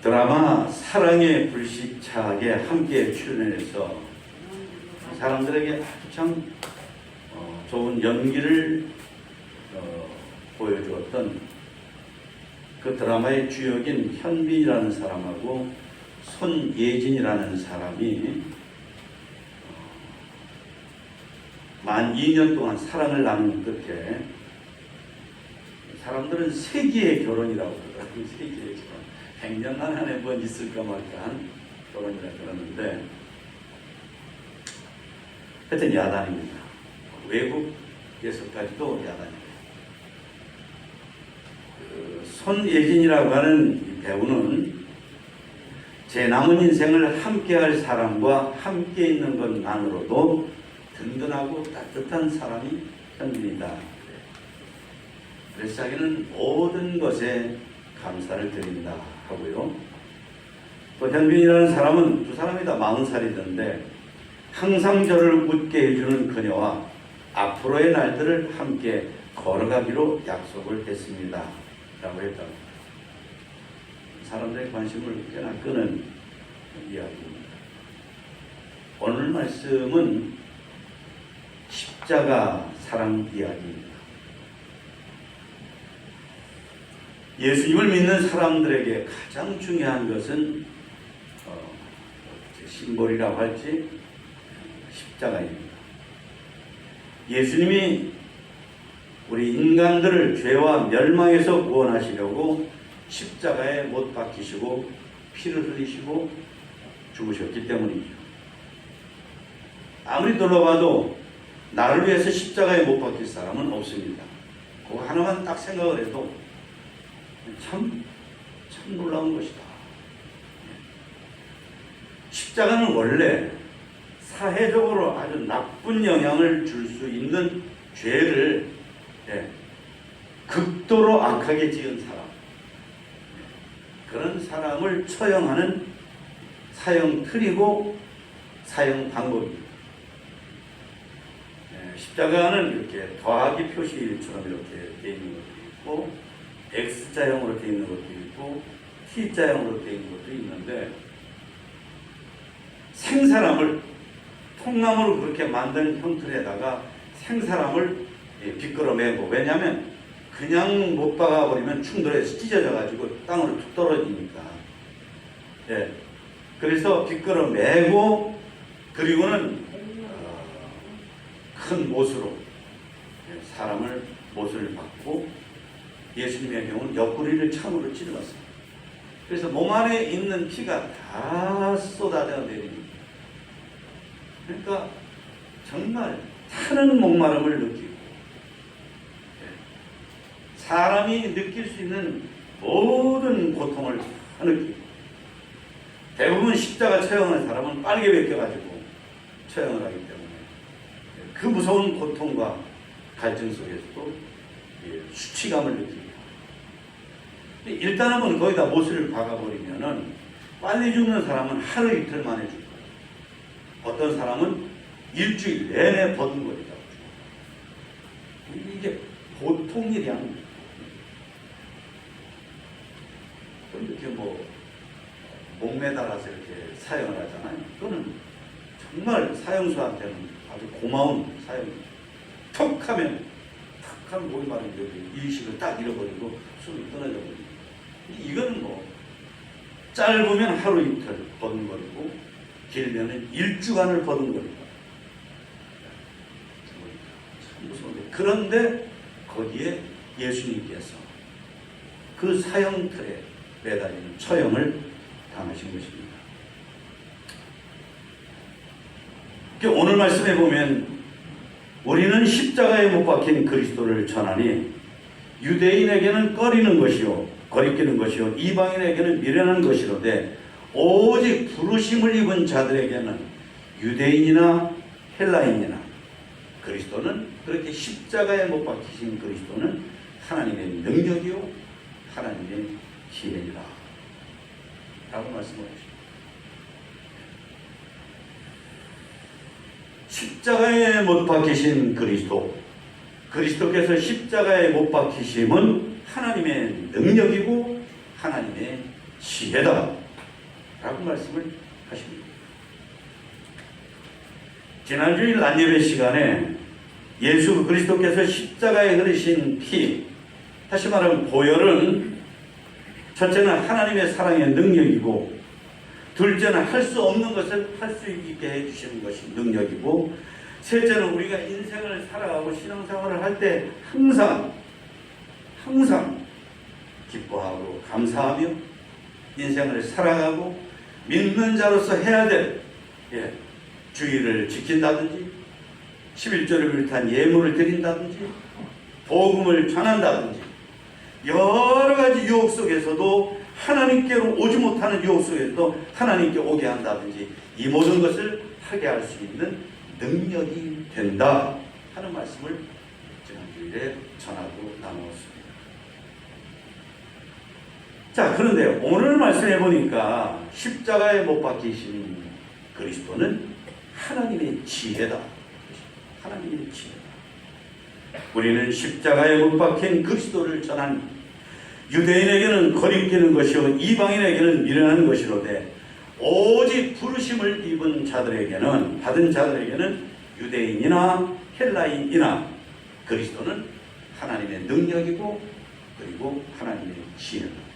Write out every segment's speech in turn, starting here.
드라마 사랑의 불시착에 함께 출연해서 사람들에게 아주 참 좋은 연기를 보여주었던 그 드라마의 주역인 현빈이라는 사람하고 손예진이라는 사람이 만 2년 동안 사랑을 나눈 끝에 사람들은 세기의 결혼이라고 그러더라고요. 세기의 결혼. 100년 안에 뭐 있을까 말까 한 결혼이라고 그러는데 하여튼 야단입니다. 외국에서까지도 야단입니다. 손예진이라고 하는 이 배우는 제 남은 인생을 함께할 사람과 함께 있는 것만으로도 든든하고 따뜻한 사람이 현빈이다. 그래서 자기는 모든 것에 감사를 드린다 하고요. 또 현빈이라는 사람은 두 사람이 다 40살이던데 항상 저를 웃게 해주는 그녀와 앞으로의 날들을 함께 걸어가기로 약속을 했습니다. 라고 했다고. 사람들의 관심을 꽤나 끄는 이야기입니다. 오늘 말씀은 십자가 사랑 이야기입니다. 예수님을 믿는 사람들에게 가장 중요한 것은 심볼이라고 할지 십자가입니다. 예수님이 우리 인간들을 죄와 멸망에서 구원하시려고 십자가에 못 박히시고 피를 흘리시고 죽으셨기 때문이죠. 아무리 둘러봐도 나를 위해서 십자가에 못 박힐 사람은 없습니다. 그거 하나만 딱 생각을 해도 참 놀라운 것이다. 십자가는 원래 사회적으로 아주 나쁜 영향을 줄 수 있는 죄를 극도로 악하게 지은 사람, 그런 사람을 처형하는 사형 틀이고 사형 방법입니다. 십자가는 이렇게 더하기 표시처럼 이렇게 되어 있는 것도 있고 X자형으로 되어 있는 것도 있고 T자형으로 되어 있는 것도 있는데 생사람을 통나무로 그렇게 만든 형틀에다가 생사람을 비끄러매고, 왜냐하면 그냥 못 박아버리면 충돌해서 찢어져 가지고 땅으로 툭 떨어지니까. 그래서 비끄러매고 그리고는 큰 못으로 사람을 못을 박고 예수님의 경우는 옆구리를 참으로 찔렀습니다. 그래서 몸 안에 있는 피가 다 쏟아져 내립니다. 그러니까 정말 타는 목마름을 느끼고 사람이 느낄 수 있는 모든 고통을 다 느끼고, 대부분 십자가 처형한 사람은 빨개 벗겨가지고 처형을 하기 때문에 그 무서운 고통과 갈증 속에서도 수치감을 느낍니다. 일단 한번 거기다 못을 박아버리면은 빨리 죽는 사람은 하루 이틀 만에 죽어요. 어떤 사람은 일주일 내내 버둥거리다가 죽어요. 이게 보통 일이 아닙니다. 이렇게 목매달아서 이렇게 사형을 하잖아요. 그거는 정말 사형수한테는 아주 고마운 사형이죠. 턱 하면 목이 마른 의식을 딱 잃어버리고 숨이 끊어져 버립니다. 이거는 짧으면 하루 이틀 버둥거리고 길면은 일주간을 버둥거리고 참 무서운데, 그런데 거기에 예수님께서 그 사형틀에 매달리는 처형을 당하신 것입니다. 오늘 말씀에 보면 우리는 십자가에 못 박힌 그리스도를 전하니 유대인에게는 꺼리는 것이요 거리끼는 것이요 이방인에게는 미련한 것이로되 오직 부르심을 입은 자들에게는 유대인이나 헬라인이나 그리스도는, 그렇게 십자가에 못 박히신 그리스도는 하나님의 능력이요 하나님의 기회이라 라고 말씀하십니다. 십자가에 못 박히신 그리스도께서 십자가에 못 박히심은 하나님의 능력이고 하나님의 지혜다 라고 말씀을 하십니다. 지난주일 낮예배 시간에 예수 그리스도께서 십자가에 흐르신 피, 다시 말하면 보혈은 첫째는 하나님의 사랑의 능력이고, 둘째는 할 수 없는 것을 할 수 있게 해주시는 것이 능력이고, 셋째는 우리가 인생을 살아가고 신앙생활을 할 때 항상 기뻐하고 감사하며 인생을 살아가고 믿는 자로서 해야 될 주의를 지킨다든지, 11조를 비롯한 예물을 드린다든지, 복음을 전한다든지, 여러 가지 유혹 속에서도 하나님께로 오지 못하는 유혹 속에서도 하나님께 오게 한다든지, 이 모든 것을 하게 할 수 있는 능력이 된다 하는 말씀을 지난주일에 전하고 나누었습니다. 자, 그런데 오늘 말씀해 보니까 십자가에 못 박히신 그리스도는 하나님의 지혜다. 하나님의 지혜다. 우리는 십자가에 못 박힌 그리스도를 전하니 유대인에게는 거리끼는 것이요 이방인에게는 미련한 것이로되, 오직 부르심을 입은 자들에게는, 받은 자들에게는 유대인이나 헬라인이나 그리스도는 하나님의 능력이고 그리고 하나님의 지혜다.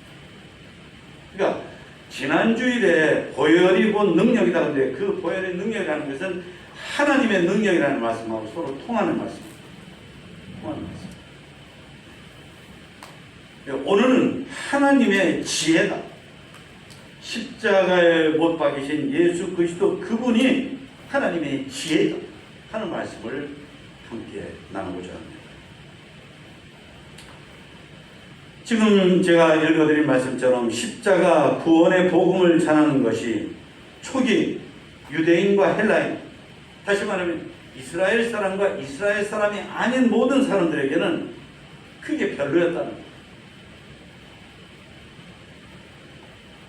그러니까 지난주일에 보혈이 곧 능력이다. 그런데 그 보혈의 능력이라는 것은 하나님의 능력이라는 말씀하고 서로 통하는 말씀입니다. 통하는 말씀. 오늘은 하나님의 지혜다. 십자가에 못 박이신 예수 그리스도 그분이 하나님의 지혜다 하는 말씀을 함께 나누고자 합니다. 지금 제가 읽어드린 말씀처럼 십자가 구원의 복음을 전하는 것이 초기 유대인과 헬라인, 다시 말하면 이스라엘 사람과 이스라엘 사람이 아닌 모든 사람들에게는 그게 별로였다는 거예요.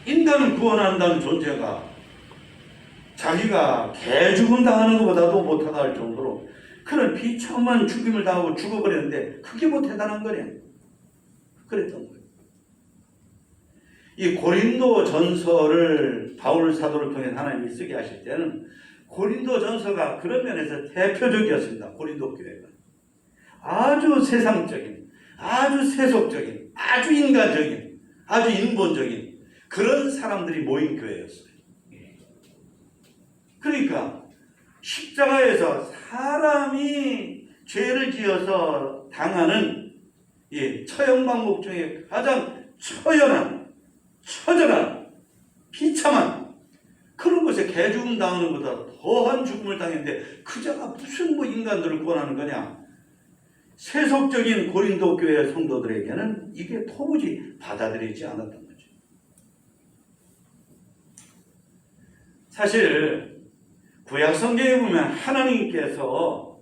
인간을 구원한다는 존재가 자기가 개 죽음 당하는 것보다도 못하다 할 정도로 그런 비참한 죽임을 당하고 죽어버렸는데 그게 뭐 대단한 거냐? 그랬던 거예요. 이 고린도 전서를 바울 사도를 통해 하나님이 쓰게 하실 때는 고린도 전서가 그런 면에서 대표적이었습니다. 고린도 교회가 아주 세상적인, 아주 세속적인, 아주 인간적인, 아주 인본적인 그런 사람들이 모인 교회였어요. 그러니까 십자가에서 사람이 죄를 지어서 당하는 처형방목 중에 가장 처절한 비참한 그런 것에 개죽음 당하는 것보다 더한 죽음을 당했는데 그자가 무슨 인간들을 구원하는 거냐? 세속적인 고린도 교회 성도들에게는 이게 도무지 받아들이지 않았던 거죠. 사실 구약 성경에 보면 하나님께서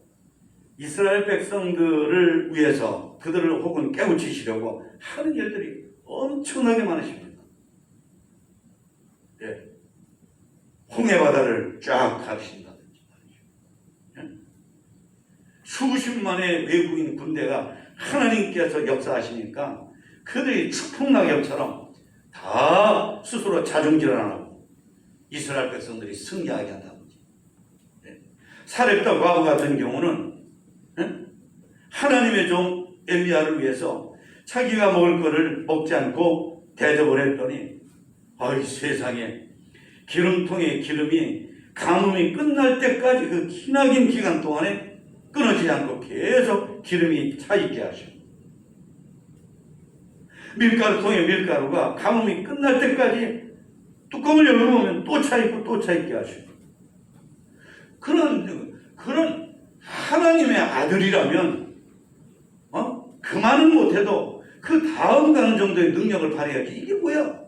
이스라엘 백성들을 위해서 그들을 혹은 깨우치시려고 하는 일들이 엄청나게 많으십니다. 홍해바다를 쫙 가르신다든지 수십만의 외국인 군대가 하나님께서 역사하시니까 그들이 추풍낙엽처럼 다 스스로 자중질을 안 하고 이스라엘 백성들이 승리하게 한다든지, 사렙다 과부 같은 경우는 하나님의 종 엘리야를 위해서 자기가 먹을 것을 먹지 않고 대접을 했더니 아이 세상에 기름통에 기름이 가뭄이 끝날 때까지 그 기나긴 기간 동안에 끊어지지 않고 계속 기름이 차 있게 하시고, 밀가루통에 밀가루가 가뭄이 끝날 때까지 뚜껑을 열어보면 또 차 있고 또 차 있게 하시고, 그런 하나님의 아들이라면 그만은 못해도 그 다음 가는 정도의 능력을 발휘해야지. 이게 뭐야?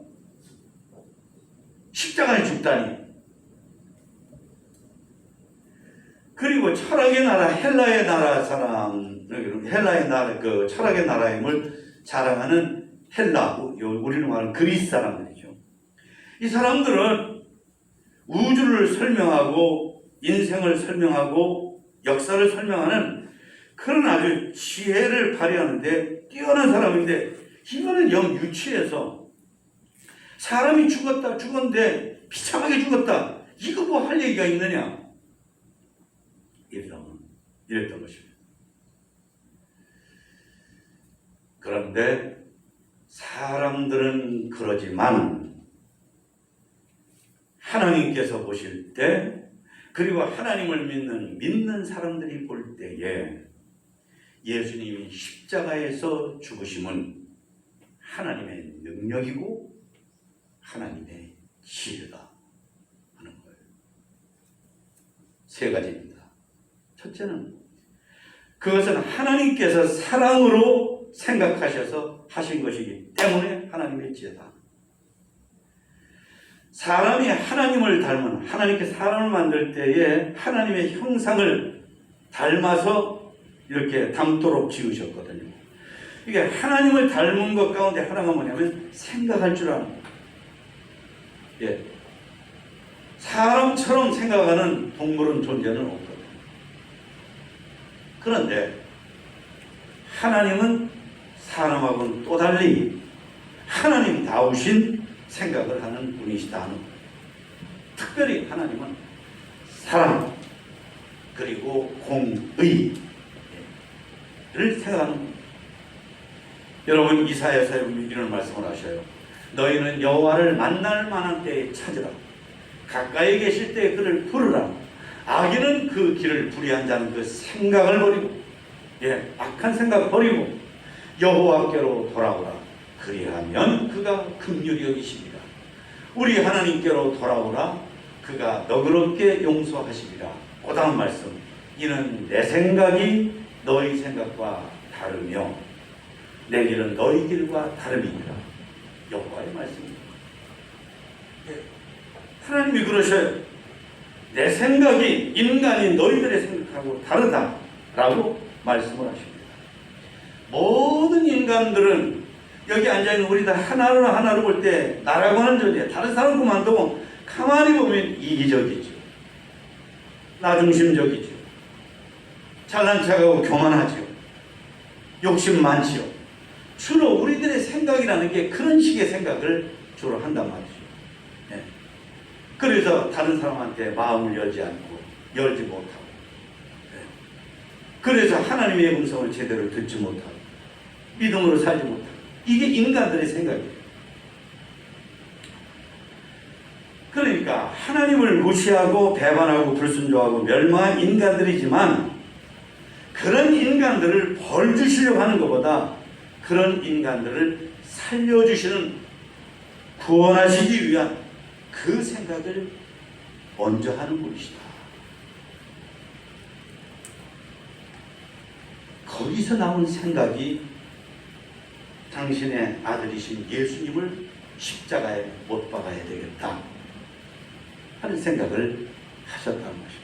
십자가에 죽다니. 그리고 철학의 나라 헬라의 나라 사람, 헬라의 나라 그 철학의 나라임을 자랑하는 헬라, 우리는 말하는 그리스 사람들이죠. 이 사람들은 우주를 설명하고 인생을 설명하고 역사를 설명하는 그런 아주 지혜를 발휘하는데 뛰어난 사람인데, 이거는 영 유치해서 사람이 죽었는데 비참하게 죽었다. 이거 뭐 할 얘기가 있느냐? 이랬던 것입니다. 그런데 사람들은 그러지만 하나님께서 보실 때, 그리고 하나님을 믿는 사람들이 볼 때에 예수님이 십자가에서 죽으심은 하나님의 능력이고 하나님의 지혜다 하는 거예요. 세 가지입니다. 첫째는 그것은 하나님께서 사랑으로 생각하셔서 하신 것이기 때문에 하나님의 지혜다. 사람이 하나님을 닮은, 하나님께 사람을 만들 때에 하나님의 형상을 닮아서 이렇게 닮도록 지으셨거든요. 이게 하나님을 닮은 것 가운데 하나가 뭐냐면 생각할 줄 아는 거예요. 예. 사람처럼 생각하는 동물은 존재는 없거든요. 그런데 하나님은 사람하고는 또 달리 하나님다우신 생각을 하는 분이시다 하는 거예요. 특별히 하나님은 사랑 그리고 공의를 생각하는 거예요. 여러분 이사야서에 이런 말씀을 하셔요. 너희는 여호와를 만날 만한 때에 찾으라. 가까이 계실 때에 그를 부르라. 악인은 그 길을 불의한 자는 그 생각을 버리고, 악한 생각 버리고 여호와께로 돌아오라. 그리하면 그가 긍휼히 여기시리라. 우리 하나님께로 돌아오라. 그가 너그럽게 용서하시리라. 그 다음 말씀. 이는 내 생각이 너희 생각과 다르며 내 길은 너희 길과 다름이니라. 여호와의 말씀입니다. 하나님이 그러셔요. 내 생각이 인간이 너희들의 생각하고 다르다라고 말씀을 하십니다. 모든 인간들은 여기 앉아있는 우리 다 하나로 볼 때 나라고 하는 존재, 다른 사람 그만두고 가만히 보면 이기적이죠. 나중심적이죠. 잘난 척하고 교만하죠. 욕심 많지요. 주로 우리들의 생각이라는 게 그런 식의 생각을 주로 한단 말이죠. 그래서 다른 사람한테 마음을 열지 못하고, 그래서 하나님의 음성을 제대로 듣지 못하고, 믿음으로 살지 못하고, 이게 인간들의 생각이에요. 그러니까 하나님을 무시하고 배반하고 불순종하고 멸망한 인간들이지만, 그런 인간들을 벌 주시려고 하는 것보다 그런 인간들을 살려주시는, 구원하시기 위한 그 생각을 먼저 하는 분이시다. 거기서 나온 생각이 당신의 아들이신 예수님을 십자가에 못 박아야 되겠다 하는 생각을 하셨다는 것입니다.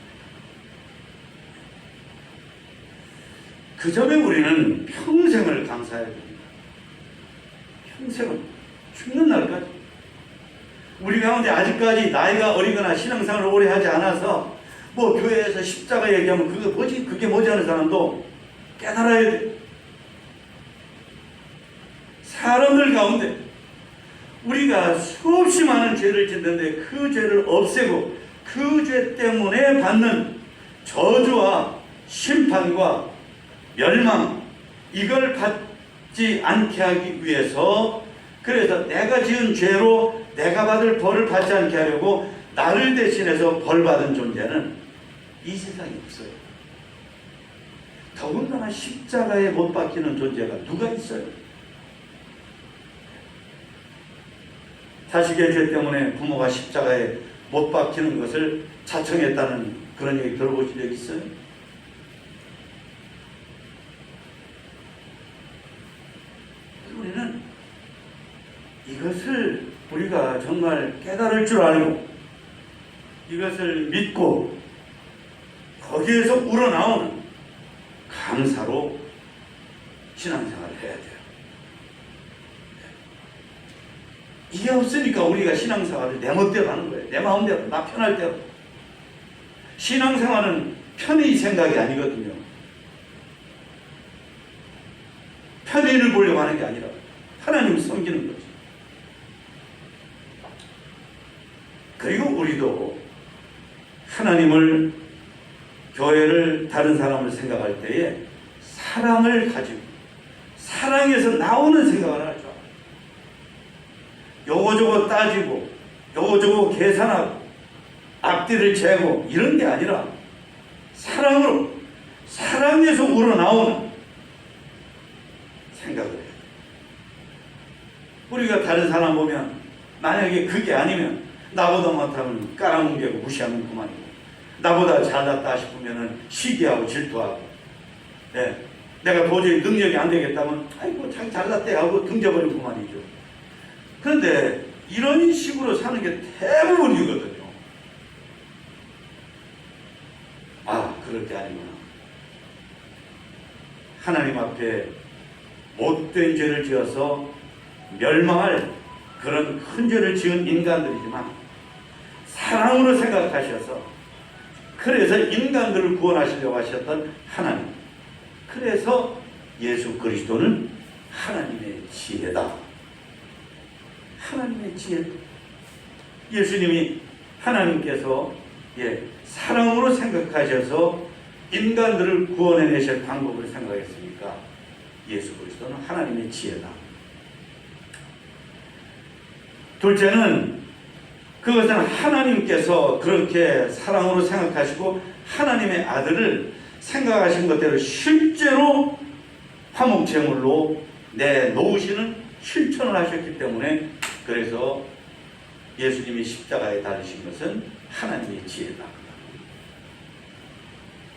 그 점에 우리는 평생을 감사해야 됩니다. 평생을, 죽는 날까지. 우리 가운데 아직까지 나이가 어리거나 신앙생활을 오래 하지 않아서 뭐 교회에서 십자가 얘기하면 그게 뭐지 하는 사람도 깨달아야 돼. 사람들 가운데 우리가 수없이 많은 죄를 짓는데 그 죄를 없애고 그 죄 때문에 받는 저주와 심판과 멸망, 이걸 받지 않게 하기 위해서, 그래서 내가 지은 죄로 내가 받을 벌을 받지 않게 하려고 나를 대신해서 벌 받은 존재는 이 세상에 없어요. 더군다나 십자가에 못 박히는 존재가 누가 있어요? 자식의 죄 때문에 부모가 십자가에 못 박히는 것을 자청했다는 그런 얘기 들어보신 적 있어요? 우리는 이것을 우리가 정말 깨달을 줄 알고 이것을 믿고 거기에서 우러나오는 감사로 신앙생활을 해야 돼요. 이게 없으니까 우리가 신앙생활을 내 멋대로 하는 거예요. 내 마음대로, 나 편할 대로. 신앙생활은 편의 생각이 아니거든요. 편의를 보려고 하는 게 아니라 하나님을 섬기는 거죠. 그리고 우리도 하나님을, 교회를, 다른 사람을 생각할 때에 사랑을 가지고 사랑에서 나오는 생각을 하죠. 요거저거 따지고 요거저거 계산하고 앞뒤를 재고 이런 게 아니라 사랑으로, 사랑에서 우러나오는 생각을 해요. 우리가 다른 사람 보면 만약에 그게 아니면 나보다 못하면 깔아뭉개고 무시하면 그만이고, 나보다 잘났다 싶으면 시기하고 질투하고, 예, 내가 도저히 능력이 안 되겠다면 아이고 자기 잘났대 하고 등져버리고 그만이죠. 그런데 이런 식으로 사는 게 대부분이거든요. 아, 그럴 게 아니구나. 하나님 앞에 못된 죄를 지어서 멸망할 그런 큰 죄를 지은 인간들이지만 사랑으로 생각하셔서, 그래서 인간들을 구원하시려고 하셨던 하나님, 그래서 예수 그리스도는 하나님의 지혜다. 하나님의 지혜. 예수님이, 하나님께서 사랑으로 생각하셔서 인간들을 구원해내실 방법을 생각했으니까 예수 그리스도는 하나님의 지혜다. 둘째는, 그것은 하나님께서 그렇게 사랑으로 생각하시고 하나님의 아들을 생각하신 것대로 실제로 화목제물로 내놓으시는 실천을 하셨기 때문에, 그래서 예수님이 십자가에 달리신 것은 하나님의 지혜다.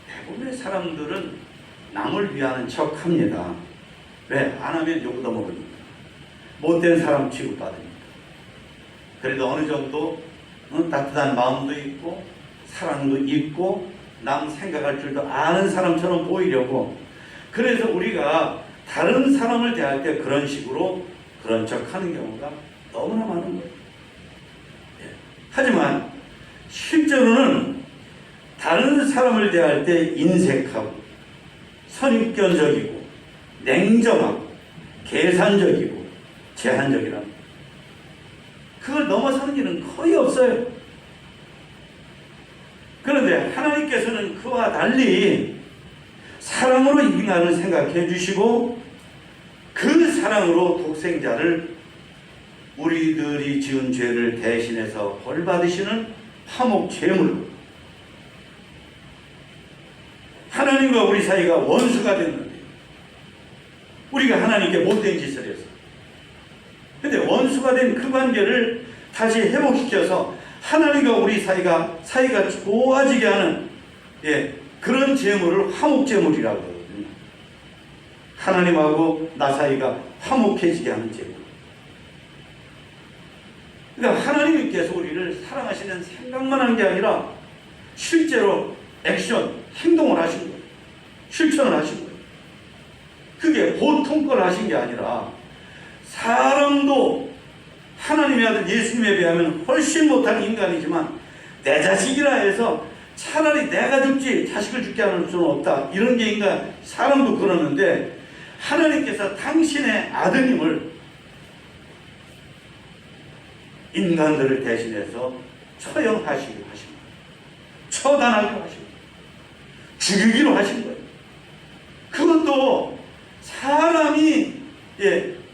대부분의 사람들은 남을 위하는 척 합니다. 왜? 안 하면 욕 얻어먹으니까. 못된 사람 취급받으니까. 그래도 어느 정도 따뜻한 마음도 있고 사랑도 있고 남 생각할 줄도 아는 사람처럼 보이려고, 그래서 우리가 다른 사람을 대할 때 그런 식으로 그런 척 하는 경우가 너무나 많은 거예요. 하지만 실제로는 다른 사람을 대할 때 인색하고 선입견적이고 냉정하고 계산적이고 제한적이랍니다. 그걸 넘어서는 일은 거의 없어요. 그런데 하나님께서는 그와 달리 사랑으로 인간을 생각해 주시고, 그 사랑으로 독생자를 우리들이 지은 죄를 대신해서 벌 받으시는 화목제물로, 하나님과 우리 사이가 원수가 됐는데 우리가 하나님께 못된 짓을 했어. 근데 원수가 된 그 관계를 다시 회복시켜서 하나님과 우리 사이가 좋아지게 하는 그런 제물을 화목제물이라고 하거든요. 하나님하고 나 사이가 화목해지게 하는 제물. 그러니까 하나님께서 우리를 사랑하시는 생각만 한 게 아니라 실제로 액션, 행동을 하신 거예요. 실천을 하신 거예요. 그게 보통 걸 하신 게 아니라, 사람도 하나님의 아들 예수님에 비하면 훨씬 못한 인간이지만 내 자식이라 해서 차라리 내가 죽지 자식을 죽게 하는 수는 없다, 이런 게 인간, 사람도 그러는데 하나님께서 당신의 아드님을 인간들을 대신해서 처형하시기로 하신 거예요. 처단하기로 하신 거예요. 죽이기로 하신 거예요. 그것도 사람이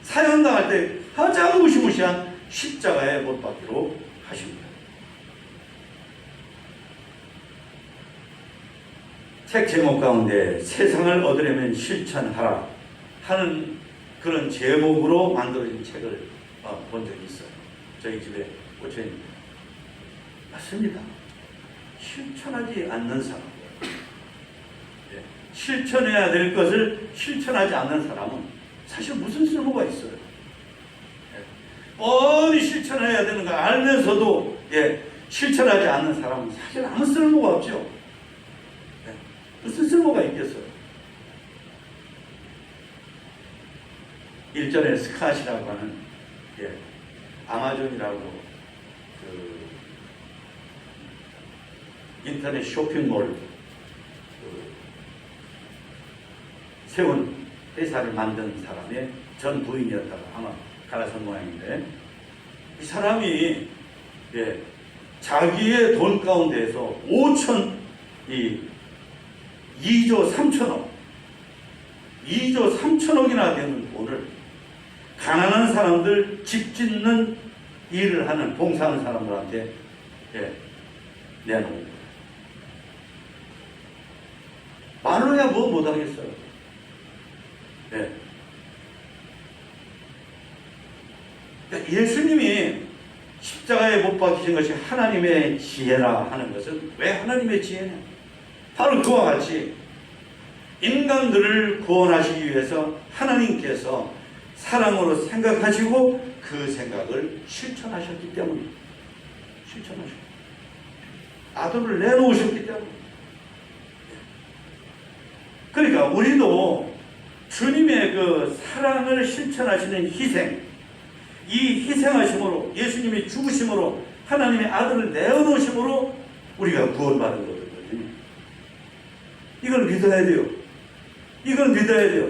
사형당할 때 가장 무시무시한 십자가에 못 박기로 하십니다. 책 제목 가운데 세상을 얻으려면 실천하라 하는 그런 제목으로 만들어진 책을 본 적이 있어요. 저희 집에 꽂혀있는. 맞습니다. 실천하지 않는 사람, 실천해야 될 것을 실천하지 않는 사람은 사실 무슨 쓸모가 있어요? 뻔히 실천해야 되는 거 알면서도 실천하지 않는 사람은 사실 아무 쓸모가 없죠. 무슨 쓸모가 있겠어요? 일전에 스캇이라고 하는 아마존이라고 그 인터넷 쇼핑몰 세운 회사를 만든 사람의 전 부인이었다가 아마 가라선 모양인데, 이 사람이 자기의 돈 가운데에서 2조 3천억 2조 3천억이나 되는 돈을 가난한 사람들 집 짓는 일을 하는 봉사하는 사람들한테 내놓은 거예요. 말로야 뭐 못하겠어요. 예수님이 십자가에 못 박히신 것이 하나님의 지혜라 하는 것은 왜 하나님의 지혜냐? 바로 그와 같이 인간들을 구원하시기 위해서 하나님께서 사랑으로 생각하시고 그 생각을 실천하셨기 때문에 아들을 내놓으셨기 때문에. 그러니까 우리도 주님의 그 사랑을 실천하시는 희생, 이 희생하심으로 예수님이 죽으심으로 하나님의 아들을 내어놓으심으로 우리가 구원받은 거거든요. 이걸 믿어야 돼요. 이걸 믿어야 돼요.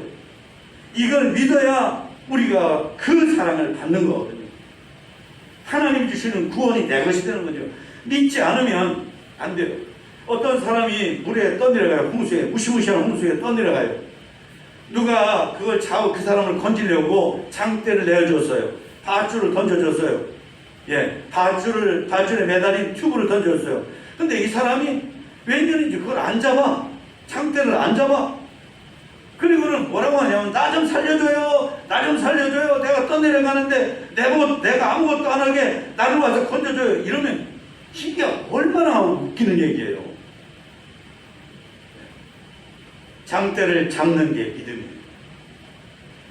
이걸 믿어야 우리가 그 사랑을 받는 거거든요. 하나님이 주시는 구원이 내 것이 되는 거죠. 믿지 않으면 안 돼요. 어떤 사람이 물에 떠내려가요. 홍수에, 무시무시한 홍수에 떠내려가요. 누가 그걸 그 사람을 건지려고 장대를 내어줬어요. 밧줄을 던져줬어요. 밧줄에 매달린 튜브를 던져줬어요. 근데 이 사람이 웬일인지 그걸 안 잡아. 장대를 안 잡아. 그리고는 뭐라고 하냐면 나 좀 살려줘요. 나 좀 살려줘요. 내가 떠내려가는데 내가 아무것도 안 하게 나를 와서 건져줘요. 이러면 이게 얼마나 웃기는 얘기예요. 장대를 잡는 게 믿음이에요.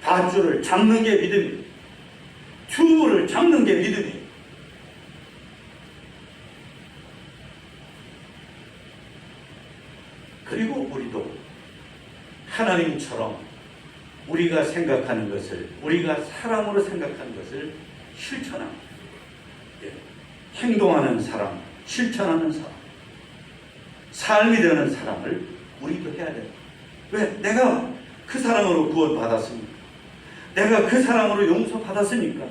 밧줄을 잡는 게 믿음이에요. 튜브를 잡는 게 믿음이에요. 그리고 우리도 하나님처럼 우리가 생각하는 것을, 우리가 사랑으로 생각하는 것을 실천하는, 행동하는 사람, 실천하는 사람, 삶이 되는 사람을 우리도 해야 돼요. 왜? 내가 그 사랑으로 구원받았습니까? 내가 그 사랑으로 용서받았으니까.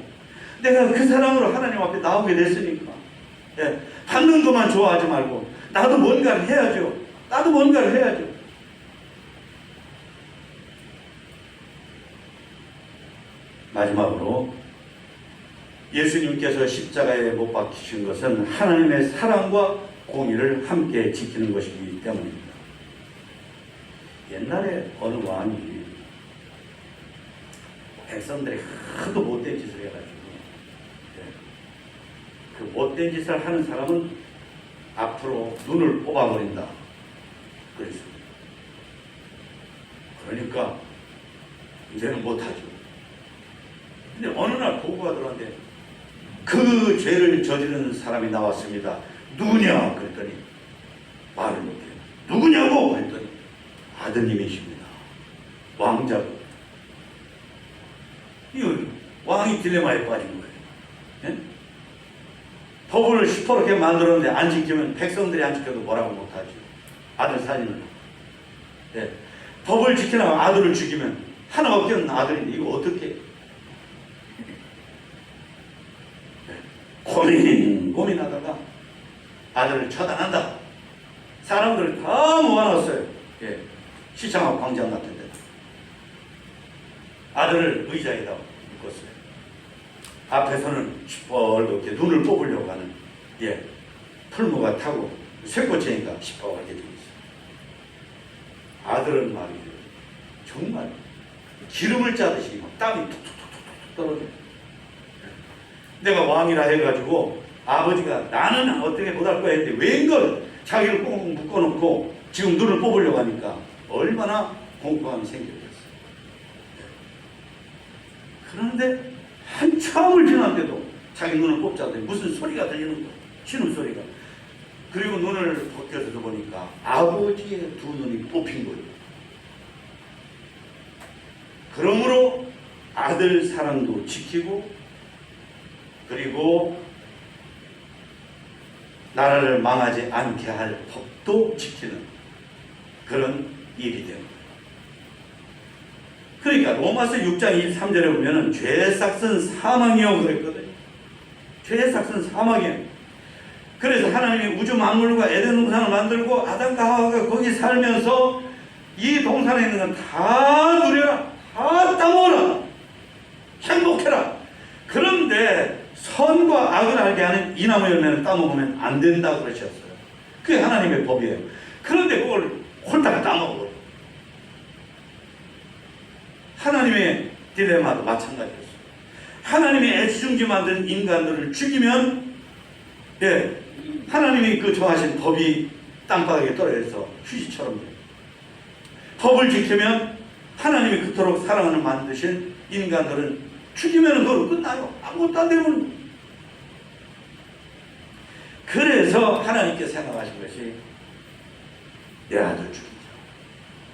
내가 그 사랑으로 하나님 앞에 나오게 됐으니까. 받는 것만 좋아하지 말고 나도 뭔가를 해야죠. 나도 뭔가를 해야죠. 마지막으로 예수님께서 십자가에 못 박히신 것은 하나님의 사랑과 공의를 함께 지키는 것이기 때문입니다. 옛날에 어느 왕이 백성들이 하도 못된 짓을 해가지고 그 못된 짓을 하는 사람은 앞으로 눈을 뽑아버린다 그랬습니다. 그러니까 이제는 못하죠. 근데 어느 날 보고가 들어왔는데 그 죄를 저지르는 사람이 나왔습니다. 누구냐? 그랬더니 말을 못해요. 누구냐고? 그랬더니 아드님이십니다. 왕자고. 이거 왕이 딜레마에 빠진 거예요. 예? 법을 시퍼렇게 만들었는데 안 지키면 백성들이 안 지켜도 뭐라고 못하죠. 아들 살리는. 예. 법을 지키려면 아들을 죽이면 하나밖에 없는 아들인데 이거 어떻게? 고민하다가 아들을 처단한다. 사람들을 다 모아놨어요. 시장 앞 광장 같은 데. 아들을 의자에다 묶었어요. 앞에서는 시뻘겋게 눈을 뽑으려고 하는 풀무가 타고 쇠꼬챙이가 시뻘겋게 되어 있어요. 아들은 말이죠. 정말 기름을 짜듯이 막 땀이 툭툭툭툭 떨어져요. 내가 왕이라 해가지고 아버지가 나는 어떻게 못할 거야 했는데 웬걸 자기를 꽁꽁 묶어놓고 지금 눈을 뽑으려고 하니까 얼마나 공포감이 생겼겠어요. 그런데 한참을 지났는데도 자기 눈을 뽑자더니 무슨 소리가 들리는 거야. 신음소리가. 그리고 눈을 벗겨서 보니까 아버지의 두 눈이 뽑힌 거예요. 그러므로 아들 사랑도 지키고 그리고 나라를 망하지 않게 할 법도 지키는 그런 일이 됩니다. 그러니까 로마서 6장 23절에 보면은 죄 삭은 사망이요 그랬거든요. 죄 삭은 사망이에요. 그래서 하나님이 우주 만물과 에덴 동산을 만들고 아담과 하와가 거기 살면서 이 동산에 있는 건 다 누려라, 다 따먹어라, 행복해라. 그런데 선과 악을 알게 하는 이 나무 열매는 따먹으면 안 된다 그러셨어요. 그게 하나님의 법이에요. 그런데 그걸 홀딱 따먹어. 하나님의 딜레마도 마찬가지였어요. 하나님이 애지중지 만든 인간들을 죽이면, 예, 하나님이 그 정하신 법이 땅바닥에 떨어져서 휴지처럼 돼요. 법을 지키면 하나님이 그토록 사랑하는 만드신 인간들은 죽이면 그걸로 끝나요. 아무것도 안 되면. 그래서 하나님께 생각하신 것이 내 아들 죽이자.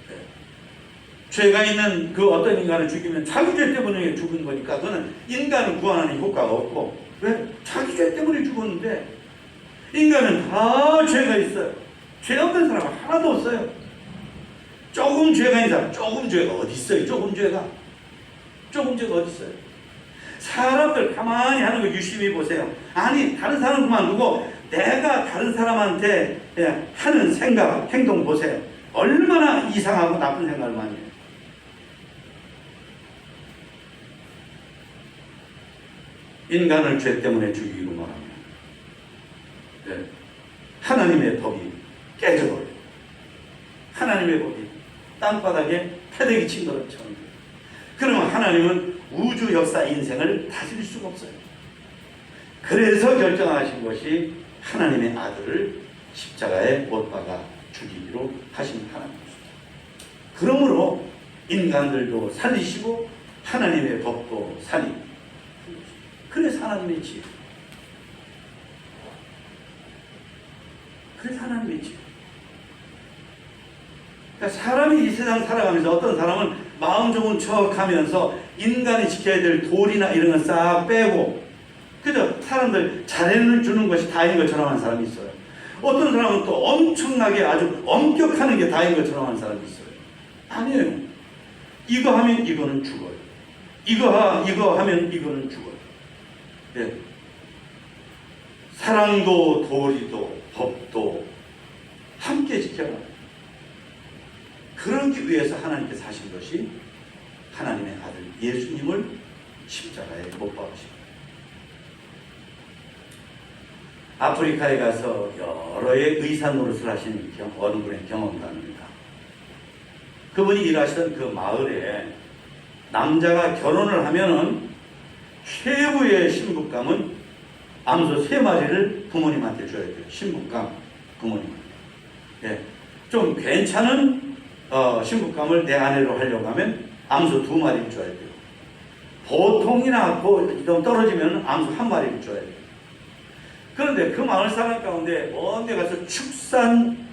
네. 죄가 있는 그 어떤 인간을 죽이면 자기 죄 때문에 죽은 거니까 그거는 인간을 구원하는 효과가 없고, 왜? 자기 죄 때문에 죽었는데 인간은 다 죄가 있어요. 죄 없는 사람은 하나도 없어요. 조금 죄가 있는 사람, 조금 죄가 어디 있어요? 조금 죄가 어디 있어요? 사람들 가만히 하는 거 유심히 보세요. 아니, 다른 사람 그만두고 내가 다른 사람한테 하는 생각, 행동 보세요. 얼마나 이상하고 나쁜 생각을 많이 해요. 인간을 죄 때문에 죽이기로만 하면, 네, 하나님의 법이 깨져버려요. 하나님의 법이 땅바닥에 패대기 친 것처럼. 그러면 하나님은 우주 역사 인생을 다스릴 수가 없어요. 그래서 결정하신 것이 하나님의 아들을 십자가에 못 박아 죽이기로 하신 하나님입니다. 그러므로 인간들도 살리시고 하나님의 법도 살리고, 그래서 하나님의 지혜. 그래서 하나님의 지혜. 그러니까 사람이 이 세상 살아가면서 어떤 사람은 마음 좋은 척 하면서 인간이 지켜야 될 도리나 이런 걸 싹 빼고, 그저 사람들 잘해주는 것이 다인 것처럼 하는 사람이 있어요. 어떤 사람은 또 엄청나게 아주 엄격하는 게 다인 것처럼 하는 사람이 있어요. 아니에요. 이거 하면 이거는 죽어요. 이거 하면 이거는 죽어요. 예. 사랑도 도리도 법도 함께 지켜라. 그러기 위해서 하나님께서 하신 것이 하나님의 아들 예수님을 십자가에 못 박으십니다. 아프리카에 가서 여러의 의사 노릇을 하신 어느 분의 경험도 합니다. 그분이 일하시던 그 마을에 남자가 결혼을 하면은 최후의 신부감은 암소 3마리를 부모님한테 줘야 돼요. 신부감 부모님한테. 예. 좀 괜찮은 신부감을 내 아내로 하려고 하면 암소 2마리를 줘야 돼요. 보통이나 좀 떨어지면 암소 1마리를 줘야 돼요. 그런데 그 마을 사람 가운데 먼데 가서 축산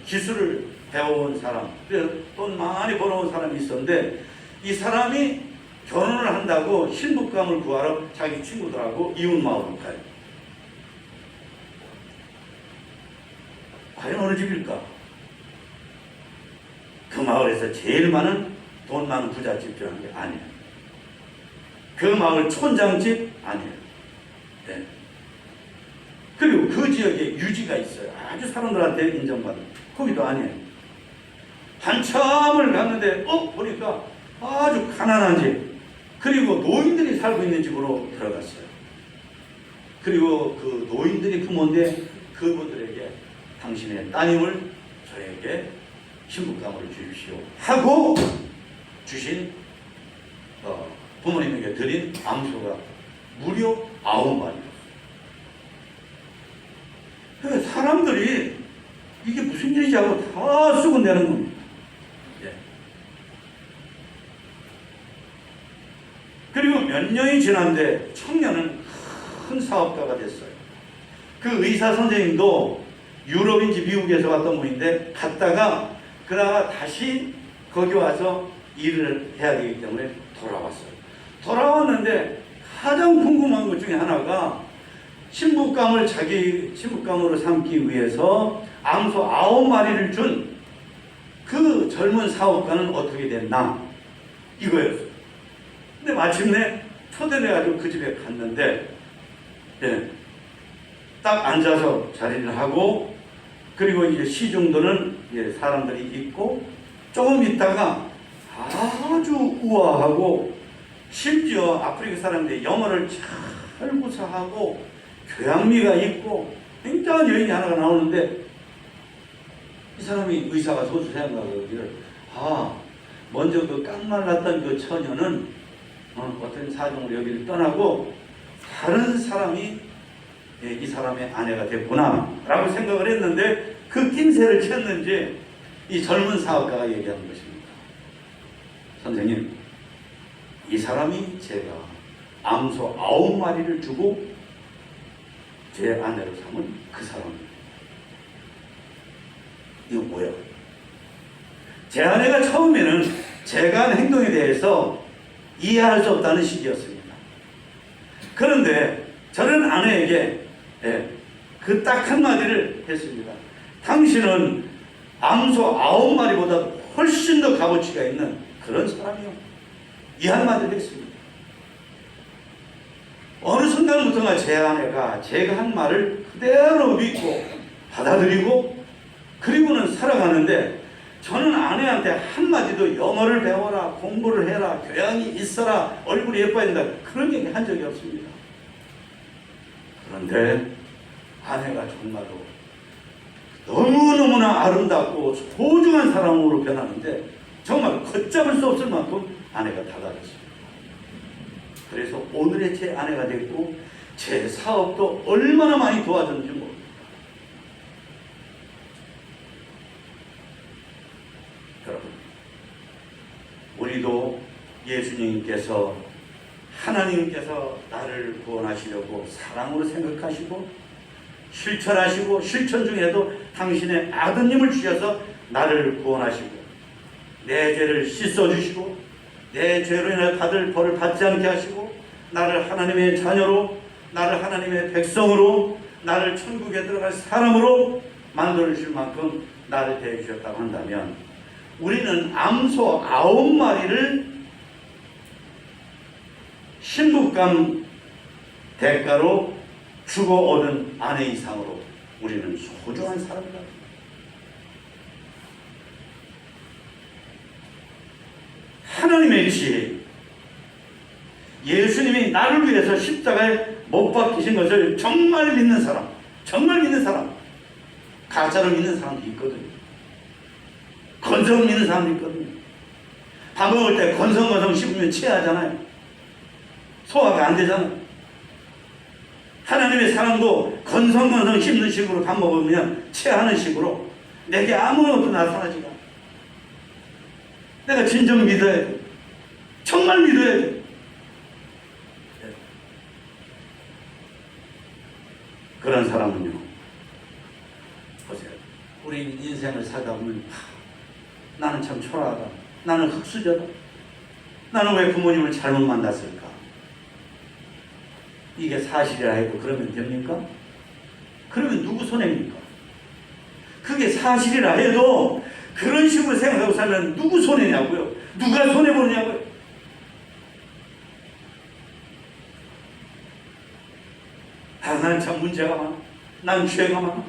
기술을 배워온 사람, 그래서 돈 많이 벌어온 사람이 있었는데, 이 사람이 결혼을 한다고 신부감을 구하러 자기 친구들하고 이웃 마을로 가요. 과연 어느 집일까? 그 마을에서 제일 많은 돈 많은 부잣집이라는 게 아니에요. 그 마을 촌장집 아니에요. 네. 그리고 그 지역에 유지가 있어요. 아주 사람들한테 인정받는. 거기도 아니에요. 한참을 갔는데 보니까 아주 가난한 집, 그리고 노인들이 살고 있는 집으로 들어갔어요. 그리고 그 노인들이 부모인데 그분들에게 당신의 따님을 저에게 신부감으로 주십시오 하고 주신 부모님에게 드린 암소가 무려 9마리였어요. 사람들이 이게 무슨 일이지 하고 다 쓰고 내는 겁니다. 예. 그리고 몇 년이 지났는데 청년은 큰 사업가가 됐어요. 그 의사 선생님도 유럽인지 미국에서 왔던 분인데 갔다가 그러다가 다시 거기 와서 일을 해야 되기 때문에 돌아왔어요. 돌아왔는데 가장 궁금한 것 중에 하나가 신부감을 자기 신부감으로 삼기 위해서 암소 9마리를 준 그 젊은 사업가는 어떻게 됐나, 이거였어요. 근데 마침내 초대돼가지고 그 집에 갔는데, 예, 딱 앉아서 자리를 하고, 그리고 이제 시중도는 이제 사람들이 있고, 조금 있다가 아주 우아하고, 심지어 아프리카 사람들이 영어를 잘 구사하고 교양미가 있고 굉장한 여인이 하나가 나오는데, 이 사람이 의사가 소수 생각하기를, 먼저 그 깡말랐던 그 처녀는 어떤 사정으로 여기를 떠나고 다른 사람이 이 사람의 아내가 됐구나 라고 생각을 했는데, 그 낌새를 챘는지 이 젊은 사업가가 얘기하는 것입니다. 선생님, 이 사람이 제가 암소 9마리를 주고 제 아내로 삼은 그 사람입니다. 이거 뭐야? 제 아내가 처음에는 제가 한 행동에 대해서 이해할 수 없다는 식이었습니다. 그런데 저는 아내에게 그 딱 한마디를 했습니다. 당신은 암소 9마리보다 훨씬 더 값어치가 있는 그런 사람이요. 이 한마디를 했습니다. 어느 순간부터가 제 아내가 제가 한 말을 그대로 믿고 받아들이고 그리고는 살아가는데, 저는 아내한테 한마디도 영어를 배워라, 공부를 해라, 교양이 있어라, 얼굴이 예뻐야 된다, 그런 얘기 한 적이 없습니다. 그런데 아내가 정말로 너무너무나 아름답고 소중한 사람으로 변하는데, 정말 걷잡을 수 없을 만큼 아내가 다가갔습니다. 그래서 오늘의 제 아내가 됐고, 제 사업도 얼마나 많이 도와줬는지 모릅니다. 여러분, 우리도 예수님께서, 하나님께서 나를 구원하시려고 사랑으로 생각하시고 실천하시고, 실천 중에도 당신의 아드님을 주셔서 나를 구원하시고 내 죄를 씻어주시고 내 죄로 인해 받을 벌을 받지 않게 하시고 나를 하나님의 자녀로, 나를 하나님의 백성으로, 나를 천국에 들어갈 사람으로 만들어주실 만큼 나를 대해주셨다고 한다면, 우리는 암소 9마리를 신부감 대가로 주고 얻은 아내 이상으로 우리는 소중한 사람이다. 하나님의 지혜, 예수님이 나를 위해서 십자가에 못 박히신 것을 정말 믿는 사람, 정말 믿는 사람, 가짜로 믿는 사람도 있거든요. 건성 믿는 사람도 있거든요. 밥 먹을 때 건성건성 씹으면 체하잖아요. 소화가 안 되잖아요. 하나님의 사랑도 건성건성 씹는 식으로 밥 먹으면 체하는 식으로 내게 아무것도 나타나지가 않아요. 내가 진정 믿어야 돼. 정말 믿어야 돼. 그런 사람은요, 보세요. 우리 인생을 살다 보면 나는 참 초라하다, 나는 흙수저다, 나는 왜 부모님을 잘못 만났을까, 이게 사실이라 해도 그러면 됩니까? 그러면 누구 손해입니까? 그게 사실이라 해도 그런 식으로 생각하고 살면 누구 손해냐고요? 누가 손해보느냐고요? 난 참 문제가 많아, 난 죄가 많아,